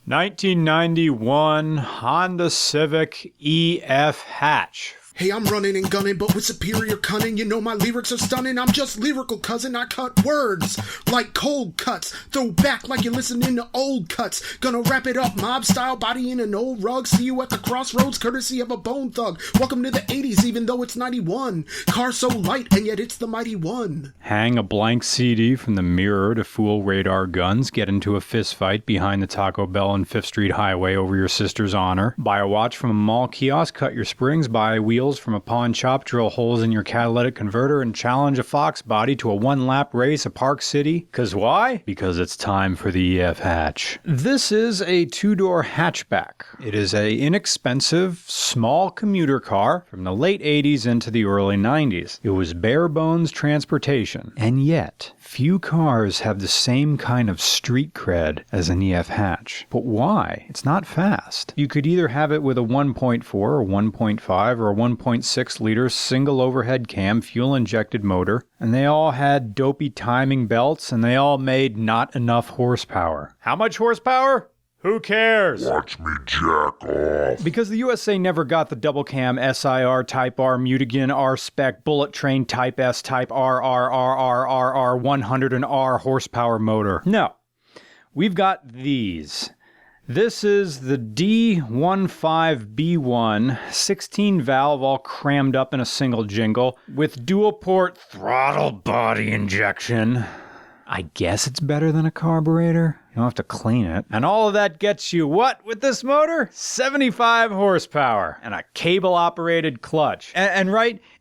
1991 Honda Civic EF hatch. Hey, I'm running and gunning, but with superior cunning. You know my lyrics are stunning. I'm just lyrical, cousin. I cut words like cold cuts. Throw back like you're listening to old cuts. Gonna wrap it up, mob style, body in an old rug. See you at the crossroads, courtesy of a bone thug. Welcome to the 80s, even though it's 91. Car so light, and yet it's the mighty one. Hang a blank CD from the mirror to fool radar guns. Get into a fist fight behind the Taco Bell and 5th Street Highway over your sister's honor. Buy a watch from a mall kiosk, cut your springs, buy wheels from a pawn shop, drill holes in your catalytic converter, and challenge a Fox body to a one-lap race at Park City. 'Cause why? Because it's time for the EF hatch. This is a two-door hatchback. It is a inexpensive, small commuter car from the late 80s into the early 90s. It was bare-bones transportation, and yet few cars have the same kind of street cred as an EF hatch. But why? It's not fast. You could either have it with a 1.4 or 1.5 or a 1.6 liter single overhead cam fuel injected motor, and they all had dopey timing belts, and they all made not enough horsepower. How much horsepower? Who cares? Watch me jack off. Because the USA never got the double cam SIR Type R Mutigen R-Spec Bullet Train Type S Type RRRRRR 100 and R horsepower motor. No. We've got these. This is the D15B1 16 valve all crammed up in a single jingle with dual port throttle body injection. I guess it's better than a carburetor. You don't have to clean it. And all of that gets you what with this motor? 75 horsepower and a cable-operated clutch. And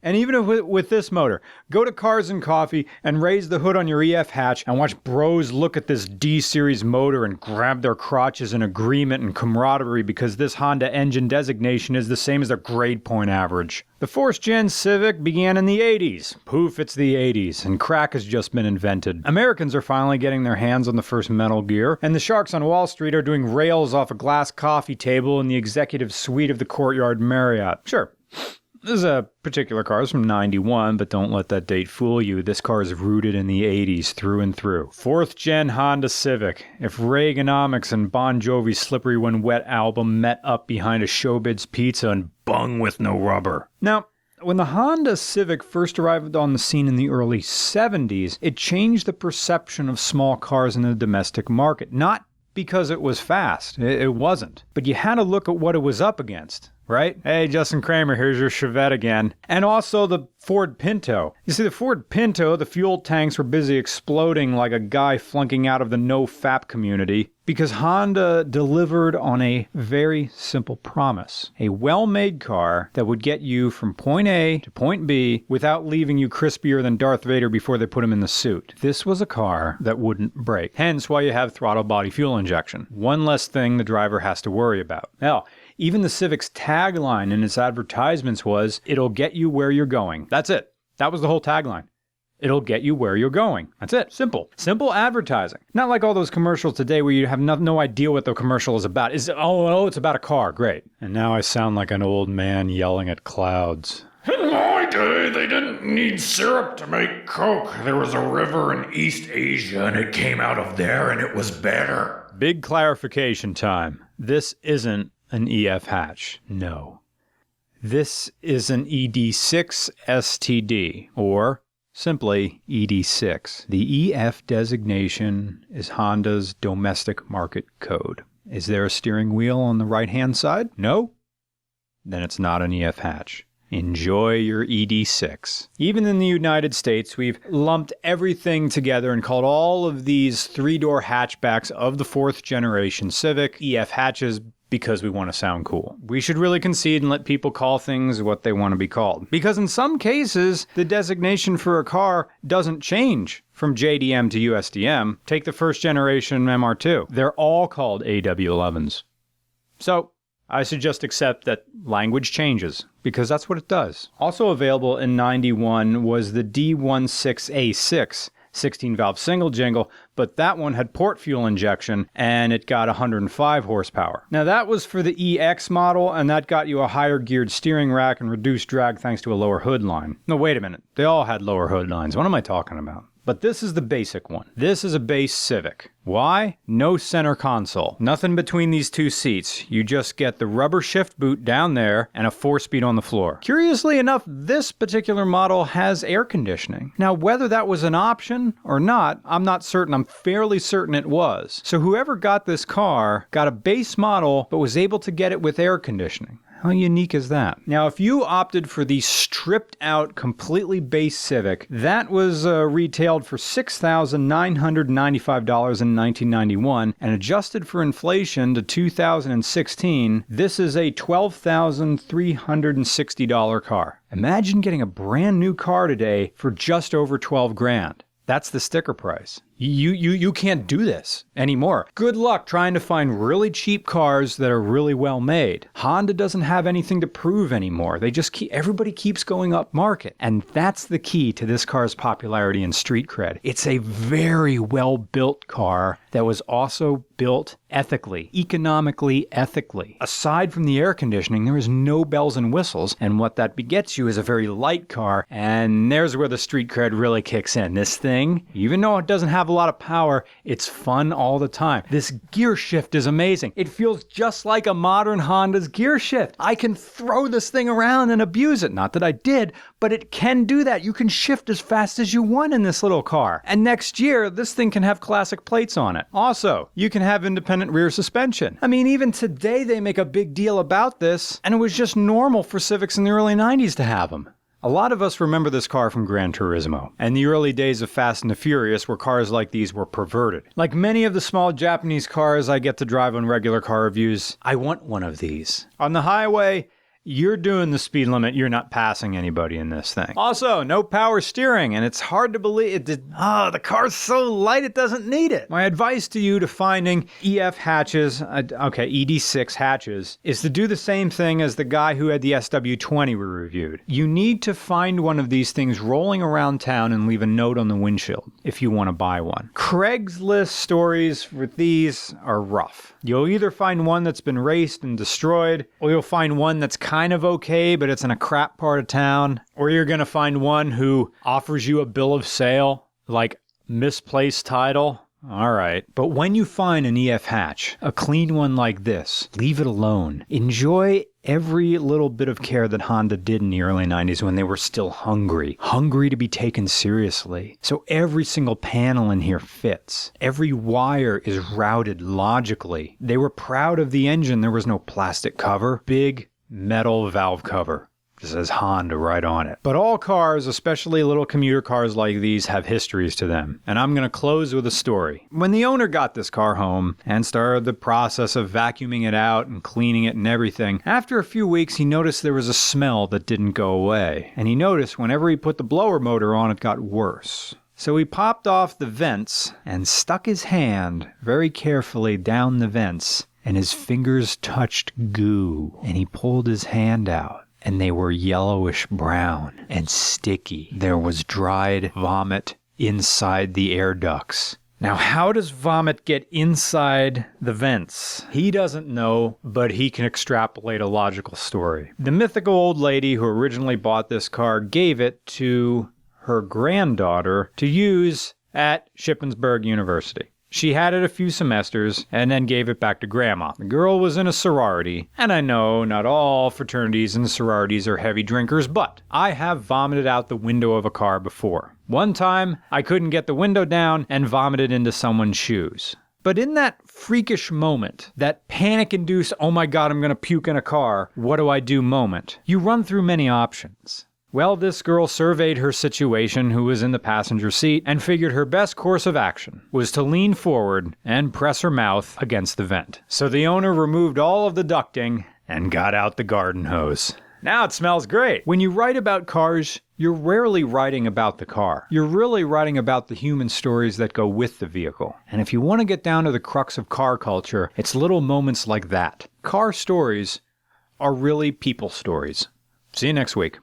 even with this motor, go to Cars and Coffee and raise the hood on your EF hatch and watch bros look at this D-Series motor and grab their crotches in agreement and camaraderie because this Honda engine designation is the same as their grade point average. The 4th Gen Civic began in the 80s. Poof, it's the 80s, and crack has just been invented. Americans are finally getting their hands on the first Metal Gear, and the sharks on Wall Street are doing rails off a glass coffee table in the executive suite of the Courtyard Marriott. Sure. This is a particular car. It's from 91, but don't let that date fool you. This car is rooted in the 80s through and through. 4th Gen Honda Civic. If Reaganomics and Bon Jovi's Slippery When Wet album met up behind a Showbiz pizza and bung with no rubber. Now, when the Honda Civic first arrived on the scene in the early 70s, it changed the perception of small cars in the domestic market. Not because it was fast. It wasn't. But you had to look at what it was up against. Right? Hey, Justin Kramer, here's your Chevette again. And also the Ford Pinto. You see, the Ford Pinto, the fuel tanks were busy exploding like a guy flunking out of the no-fap community because Honda delivered on a very simple promise. A well-made car that would get you from point A to point B without leaving you crispier than Darth Vader before they put him in the suit. This was a car that wouldn't break. Hence why you have throttle body fuel injection. One less thing the driver has to worry about. Now, even the Civic's tagline in its advertisements was, "It'll get you where you're going." That's it. That was the whole tagline. It'll get you where you're going. That's it. Simple. Simple advertising. Not like all those commercials today where you have no idea what the commercial is about. It's about a car. Great. And now I sound like an old man yelling at clouds. In my day, they didn't need syrup to make Coke. There was a river in East Asia, and it came out of there, and it was better. Big clarification time. This isn't an EF hatch. No. This is an ED6 STD, or simply ED6. The EF designation is Honda's domestic market code. Is there a steering wheel on the right-hand side? No? Then it's not an EF hatch. Enjoy your ED6. Even in the United States, we've lumped everything together and called all of these three-door hatchbacks of the 4th generation Civic EF hatches because we want to sound cool. We should really concede and let people call things what they want to be called. Because in some cases, the designation for a car doesn't change from JDM to USDM. Take the 1st generation MR2. They're all called AW11s. So I should just accept that language changes, because that's what it does. Also available in 91 was the D16A6 16-valve single jingle, but that one had port fuel injection, and it got 105 horsepower. Now that was for the EX model, and that got you a higher geared steering rack and reduced drag thanks to a lower hood line. No, wait a minute. They all had lower hood lines. What am I talking about? But this is the basic one. This is a base Civic. Why? No center console. Nothing between these two seats. You just get the rubber shift boot down there and a 4-speed on the floor. Curiously enough, this particular model has air conditioning. Now, whether that was an option or not, I'm not certain. I'm fairly certain it was. So whoever got this car got a base model, but was able to get it with air conditioning. How unique is that? Now, if you opted for the stripped out, completely base Civic, that was retailed for $6,995 in 1991, and adjusted for inflation to 2016, this is a $12,360 car. Imagine getting a brand new car today for just over $12,000. That's the sticker price. You can't do this anymore. Good luck trying to find really cheap cars that are really well made. Honda doesn't have anything to prove anymore. Everybody keeps going up market. And that's the key to this car's popularity and street cred. It's a very well built car that was also built ethically, economically ethically. Aside from the air conditioning, there is no bells and whistles. And what that begets you is a very light car. And there's where the street cred really kicks in. This thing, even though it doesn't have a lot of power, it's fun all the time. This gear shift is amazing. It feels just like a modern Honda's gear shift. I can throw this thing around and abuse it. Not that I did, but it can do that. You can shift as fast as you want in this little car. And next year, this thing can have classic plates on it. Also, you can have independent rear suspension. I mean, even today they make a big deal about this, and it was just normal for Civics in the early 90s to have them. A lot of us remember this car from Gran Turismo, and the early days of Fast and the Furious where cars like these were perverted. Like many of the small Japanese cars I get to drive on regular car reviews, I want one of these. On the highway, you're doing the speed limit, you're not passing anybody in this thing. Also, no power steering, and it's hard to believe the car's so light it doesn't need it. My advice to you to finding EF hatches, ED6 hatches, is to do the same thing as the guy who had the SW20 we reviewed. You need to find one of these things rolling around town and leave a note on the windshield if you want to buy one. Craigslist stories with these are rough. You'll either find one that's been raced and destroyed, or you'll find one that's kind of okay, but it's in a crap part of town, or you're going to find one who offers you a bill of sale, like misplaced title. All right. But when you find an EF hatch, a clean one like this, leave it alone. Enjoy every little bit of care that Honda did in the early 90s when they were still hungry to be taken seriously. So every single panel in here fits. Every wire is routed logically. They were proud of the engine. There was no plastic cover. Big metal valve cover. It says Honda right on it. But all cars, especially little commuter cars like these, have histories to them. And I'm going to close with a story. When the owner got this car home and started the process of vacuuming it out and cleaning it and everything, after a few weeks he noticed there was a smell that didn't go away. And he noticed whenever he put the blower motor on, it got worse. So he popped off the vents and stuck his hand very carefully down the vents, and his fingers touched goo, and he pulled his hand out. And they were yellowish brown and sticky. There was dried vomit inside the air ducts. Now, how does vomit get inside the vents? He doesn't know, but he can extrapolate a logical story. The mythical old lady who originally bought this car gave it to her granddaughter to use at Shippensburg University. She had it a few semesters and then gave it back to Grandma. The girl was in a sorority, and I know not all fraternities and sororities are heavy drinkers, but I have vomited out the window of a car before. One time, I couldn't get the window down and vomited into someone's shoes. But in that freakish moment, that panic-induced, oh my God, I'm going to puke in a car, what do I do moment, you run through many options. Well, this girl surveyed her situation, who was in the passenger seat, and figured her best course of action was to lean forward and press her mouth against the vent. So the owner removed all of the ducting and got out the garden hose. Now it smells great. When you write about cars, you're rarely writing about the car. You're really writing about the human stories that go with the vehicle. And if you want to get down to the crux of car culture, it's little moments like that. Car stories are really people stories. See you next week.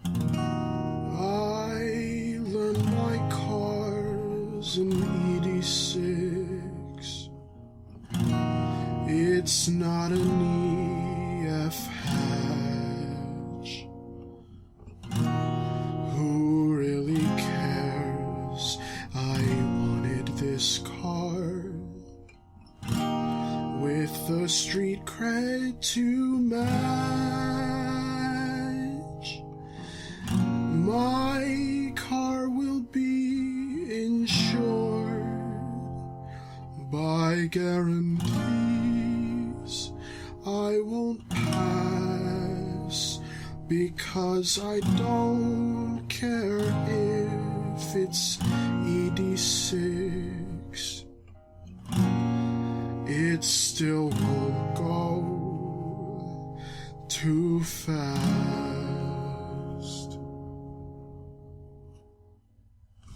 I learned my cars in ED6. It's not an EF hatch. Who really cares? with the street cred to match. My car will be insured by guarantees. I won't pass because I don't care if it's ED6. It still won't go too fast.